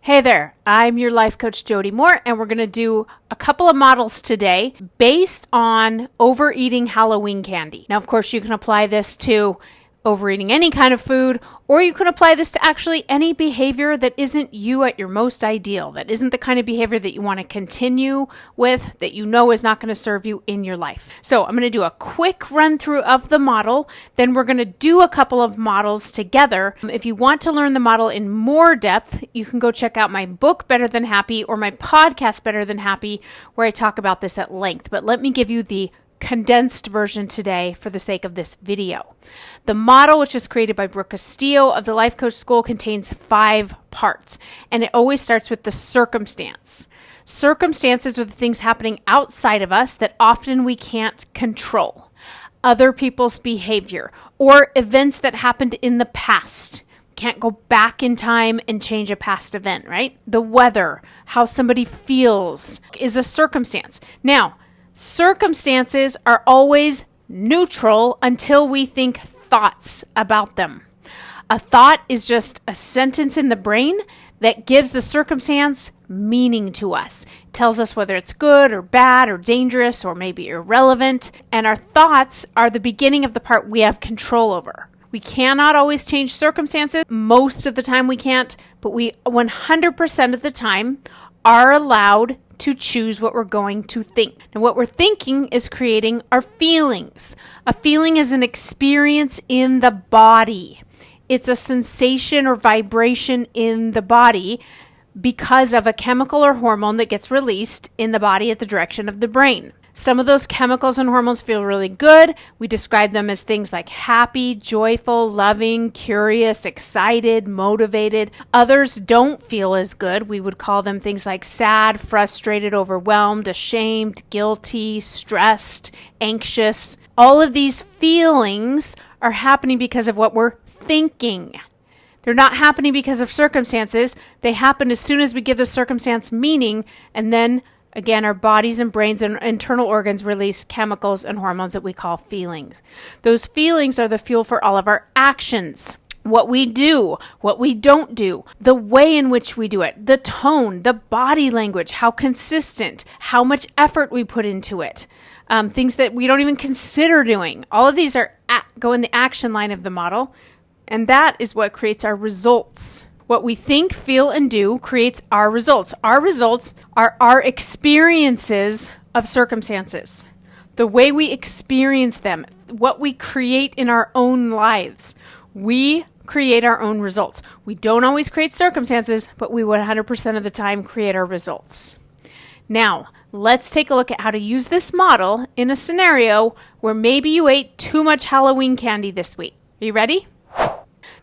Hey there, I'm your life coach, Jody Moore, and we're going to do a couple of models today based on overeating Halloween candy. Now, of course, you can apply this to overeating any kind of food, or you can apply this to actually any behavior that isn't you at your most ideal, that isn't the kind of behavior that you want to continue with, that you know is not going to serve you in your life. So I'm going to do a quick run through of the model, then we're going to do a couple of models together. If you want to learn the model in more depth, you can go check out my book, Better Than Happy, or my podcast, Better Than Happy, where I talk about this at length. But let me give you the condensed version today for the sake of this video. The model, which was created by Brooke Castillo of the Life Coach School, contains 5 parts, and it always starts with the circumstance. Circumstances are the things happening outside of us that often we can't control. Other people's behavior or events that happened in the past. Can't go back in time and change a past event, right? The weather, how somebody feels is a circumstance. Now, circumstances are always neutral until we think thoughts about them. A thought is just a sentence in the brain that gives the circumstance meaning to us. It tells us whether it's good or bad or dangerous or maybe irrelevant. And our thoughts are the beginning of the part we have control over. We cannot always change circumstances. Most of the time we can't, but we 100% of the time are allowed to choose what we're going to think. And what we're thinking is creating our feelings. A feeling is an experience in the body. It's a sensation or vibration in the body because of a chemical or hormone that gets released in the body at the direction of the brain. Some of those chemicals and hormones feel really good. We describe them as things like happy, joyful, loving, curious, excited, motivated. Others don't feel as good. We would call them things like sad, frustrated, overwhelmed, ashamed, guilty, stressed, anxious. All of these feelings are happening because of what we're thinking. They're not happening because of circumstances. They happen as soon as we give the circumstance meaning, and then again, our bodies and brains and internal organs release chemicals and hormones that we call feelings. Those feelings are the fuel for all of our actions. What we do, what we don't do, the way in which we do it, the tone, the body language, how consistent, how much effort we put into it, things that we don't even consider doing. All of these go in the action line of the model, and that is what creates our results. What we think, feel, and do creates our results. Our results are our experiences of circumstances. The way we experience them, what we create in our own lives. We create our own results. We don't always create circumstances, but we 100% of the time create our results. Now, let's take a look at how to use this model in a scenario where maybe you ate too much Halloween candy this week. Are you ready?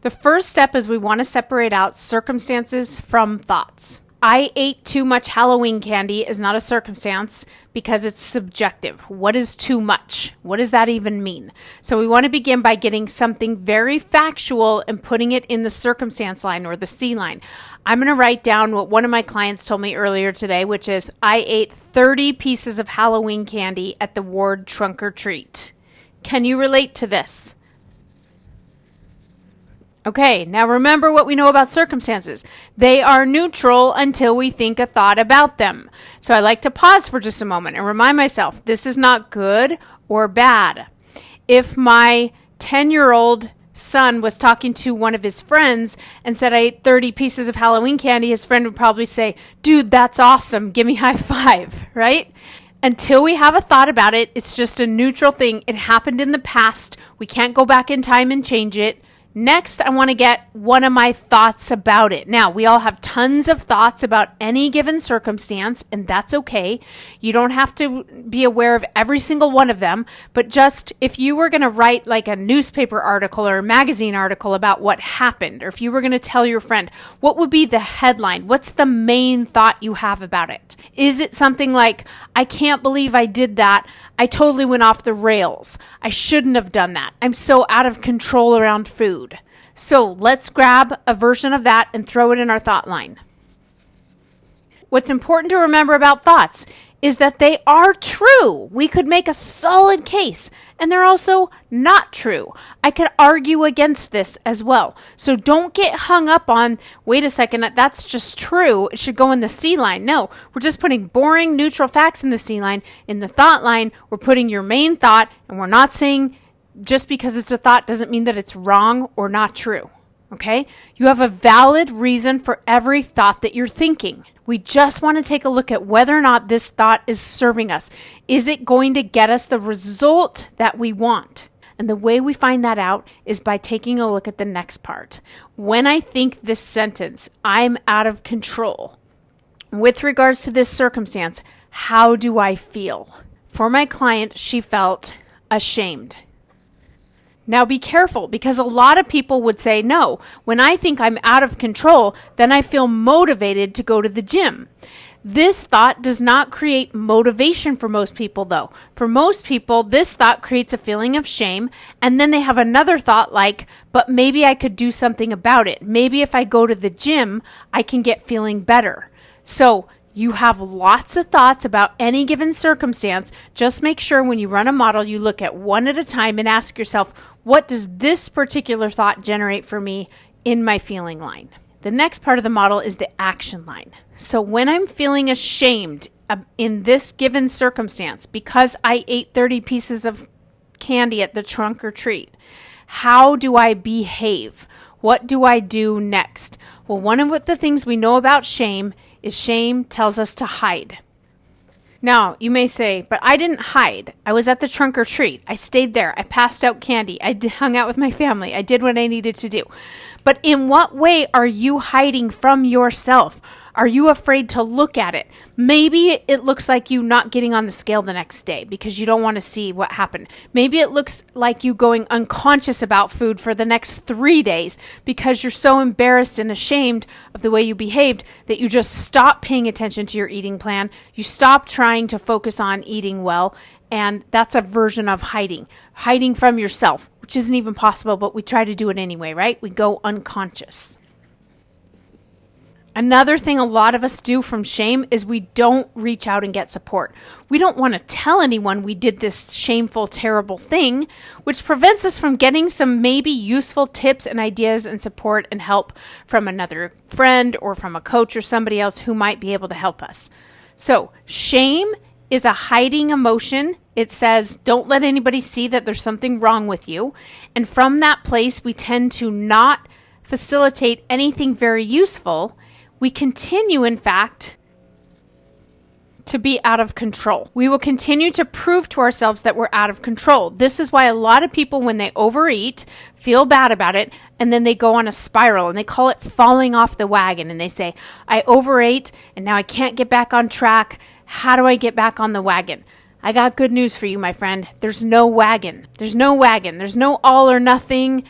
The first step is we want to separate out circumstances from thoughts. I ate too much Halloween candy is not a circumstance because it's subjective. What is too much? What does that even mean? So we want to begin by getting something very factual and putting it in the circumstance line or the C line. I'm going to write down what one of my clients told me earlier today, which is I ate 30 pieces of Halloween candy at the Ward Trunk or Treat. Can you relate to this? Okay, now remember what we know about circumstances. They are neutral until we think a thought about them. So I like to pause for just a moment and remind myself, this is not good or bad. If my 10-year-old son was talking to one of his friends and said, I ate 30 pieces of Halloween candy, his friend would probably say, dude, that's awesome. Give me a high five, right? Until we have a thought about it, it's just a neutral thing. It happened in the past. We can't go back in time and change it. Next, I want to get one of my thoughts about it. Now, we all have tons of thoughts about any given circumstance, and that's okay. You don't have to be aware of every single one of them, but just if you were going to write like a newspaper article or a magazine article about what happened, or if you were going to tell your friend, what would be the headline? What's the main thought you have about it? Is it something like, I can't believe I did that. I totally went off the rails. I shouldn't have done that. I'm so out of control around food. So let's grab a version of that and throw it in our thought line. What's important to remember about thoughts is that they are true. We could make a solid case, and they're also not true. I could argue against this as well. So don't get hung up on, wait a second, that's just true. It should go in the C line. No, we're just putting boring neutral facts in the C line. In the thought line, we're putting your main thought, and we're not saying just because it's a thought doesn't mean that it's wrong or not true. Okay? You have a valid reason for every thought that you're thinking. We just want to take a look at whether or not this thought is serving us. Is it going to get us the result that we want? And the way we find that out is by taking a look at the next part. When I think this sentence, I'm out of control. With regards to this circumstance, how do I feel? For my client, she felt ashamed. Now be careful, because a lot of people would say, no, when I think I'm out of control, then I feel motivated to go to the gym. This thought does not create motivation for most people, though. For most people, this thought creates a feeling of shame, and then they have another thought like, but maybe I could do something about it. Maybe if I go to the gym, I can get feeling better. So you have lots of thoughts about any given circumstance. Just make sure when you run a model, you look at one at a time and ask yourself, what does this particular thought generate for me in my feeling line? The next part of the model is the action line. So when I'm feeling ashamed in this given circumstance because I ate 30 pieces of candy at the trunk or treat, how do I behave? What do I do next? Well, one of the things we know about shame is shame tells us to hide. Now, you may say, but I didn't hide. I was at the trunk or treat. I stayed there. I passed out candy. I hung out with my family. I did what I needed to do. But in what way are you hiding from yourself? Are you afraid to look at it? Maybe it looks like you not getting on the scale the next day because you don't want to see what happened. Maybe it looks like you going unconscious about food for the next 3 days because you're so embarrassed and ashamed of the way you behaved that you just stop paying attention to your eating plan. You stop trying to focus on eating well, and that's a version of hiding from yourself, which isn't even possible, but we try to do it anyway, right? We go unconscious. Another thing a lot of us do from shame is we don't reach out and get support. We don't want to tell anyone we did this shameful, terrible thing, which prevents us from getting some maybe useful tips and ideas and support and help from another friend or from a coach or somebody else who might be able to help us. So shame is a hiding emotion. It says, don't let anybody see that there's something wrong with you. And from that place, we tend to not facilitate anything very useful. We continue, in fact, to be out of control. We will continue to prove to ourselves that we're out of control. This is why a lot of people, when they overeat, feel bad about it, and then they go on a spiral, and they call it falling off the wagon. And they say, I overate, and now I can't get back on track. How do I get back on the wagon? I got good news for you, my friend. There's no wagon. There's no wagon. There's no all or nothing.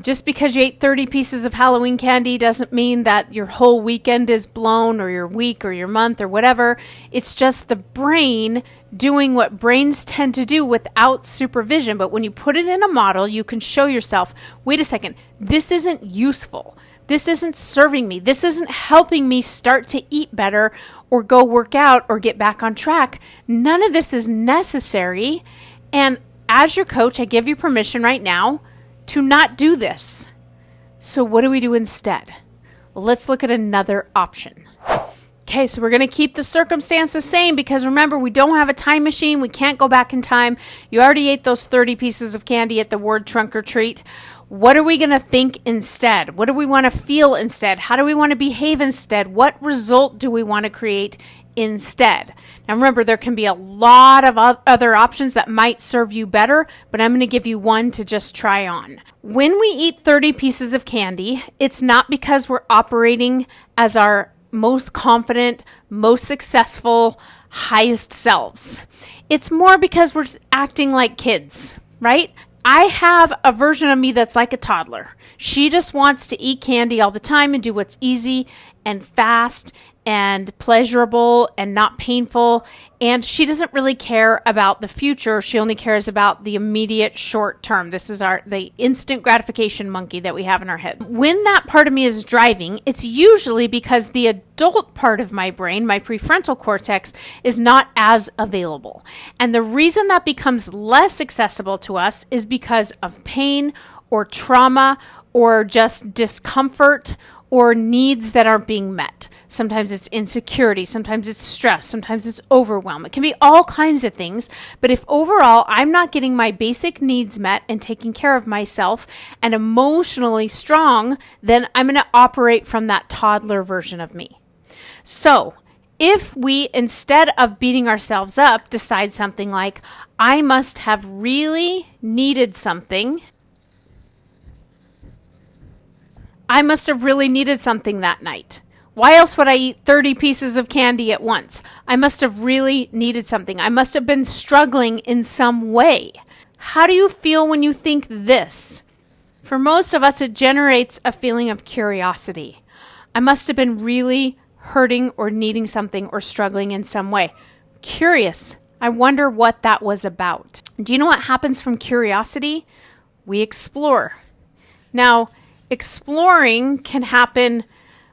Just because you ate 30 pieces of Halloween candy doesn't mean that your whole weekend is blown or your week or your month or whatever. It's just the brain doing what brains tend to do without supervision. But when you put it in a model, you can show yourself, wait a second, this isn't useful. This isn't serving me. This isn't helping me start to eat better or go work out or get back on track. None of this is necessary. And as your coach, I give you permission right now to not do this. So what do we do instead? Well, let's look at another option. Okay, so we're going to keep the circumstance the same because remember, we don't have a time machine. We can't go back in time. You already ate those 30 pieces of candy at the word trunk or treat. What are we going to think instead? What do we want to feel instead? How do we want to behave instead? What result do we want to create instead? Now remember, there can be a lot of other options that might serve you better, but I'm going to give you one to just try on. When we eat 30 pieces of candy, it's not because we're operating as our most confident, most successful, highest selves. It's more because we're acting like kids, right? I have a version of me that's like a toddler. She just wants to eat candy all the time and do what's easy and fast and pleasurable and not painful. And she doesn't really care about the future. She only cares about the immediate short term. This is the instant gratification monkey that we have in our head. When that part of me is driving, it's usually because the adult part of my brain, my prefrontal cortex, is not as available. And the reason that becomes less accessible to us is because of pain or trauma or just discomfort or needs that aren't being met. Sometimes it's insecurity, sometimes it's stress, sometimes it's overwhelm. It can be all kinds of things, but if overall I'm not getting my basic needs met and taking care of myself and emotionally strong, then I'm going to operate from that toddler version of me. So if we, instead of beating ourselves up, decide something like, I must have really needed something, I must have really needed something that night. Why else would I eat 30 pieces of candy at once? I must have really needed something. I must have been struggling in some way. How do you feel when you think this? For most of us, it generates a feeling of curiosity. I must have been really hurting or needing something or struggling in some way. Curious. I wonder what that was about. Do you know what happens from curiosity? We explore. Now, exploring can happen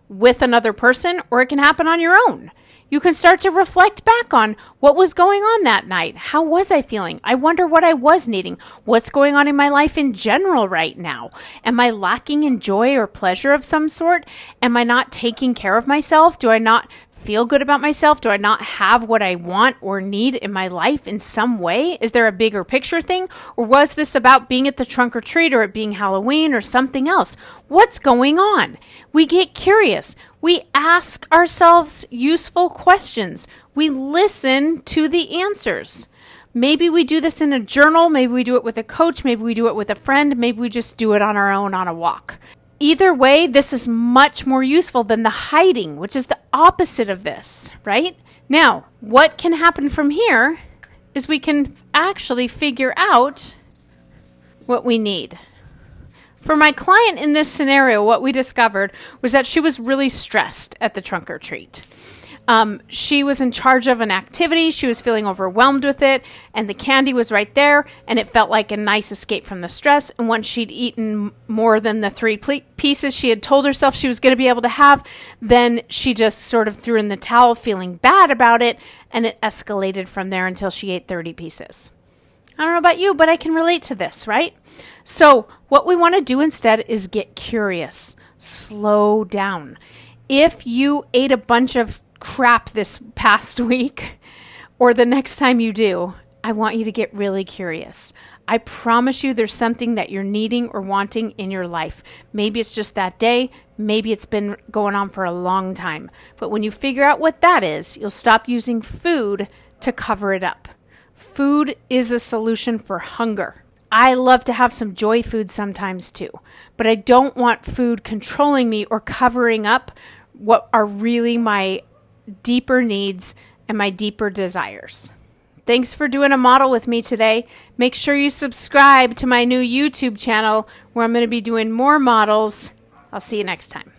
with another person or it can happen on your own. You can start to reflect back on what was going on that night. How was I feeling? I wonder what I was needing. What's going on in my life in general right now? Am I lacking in joy or pleasure of some sort? Am I not taking care of myself? Do I not feel good about myself? Do I not have what I want or need in my life in some way? Is there a bigger picture thing? Or was this about being at the trunk or treat or it being Halloween or something else? What's going on? We get curious. We ask ourselves useful questions. We listen to the answers. Maybe we do this in a journal. Maybe we do it with a coach. Maybe we do it with a friend. Maybe we just do it on our own on a walk. Either way, this is much more useful than the hiding, which is the opposite of this, right? Now, what can happen from here is we can actually figure out what we need. For my client in this scenario, what we discovered was that she was really stressed at the trunk or treat. She was in charge of an activity. She was feeling overwhelmed with it, and the candy was right there, and it felt like a nice escape from the stress. And once she'd eaten more than the 3 pieces she had told herself she was going to be able to have, then she just sort of threw in the towel, feeling bad about it, and it escalated from there until she ate 30 pieces. I don't know about you, but I can relate to this, right? So what we want to do instead is get curious. Slow down. If you ate a bunch of crap this past week, or the next time you do, I want you to get really curious. I promise you there's something that you're needing or wanting in your life. Maybe it's just that day. Maybe it's been going on for a long time. But when you figure out what that is, you'll stop using food to cover it up. Food is a solution for hunger. I love to have some joy food sometimes too, but I don't want food controlling me or covering up what are really my deeper needs and my deeper desires. Thanks for doing a model with me today. Make sure you subscribe to my new YouTube channel where I'm going to be doing more models. I'll see you next time.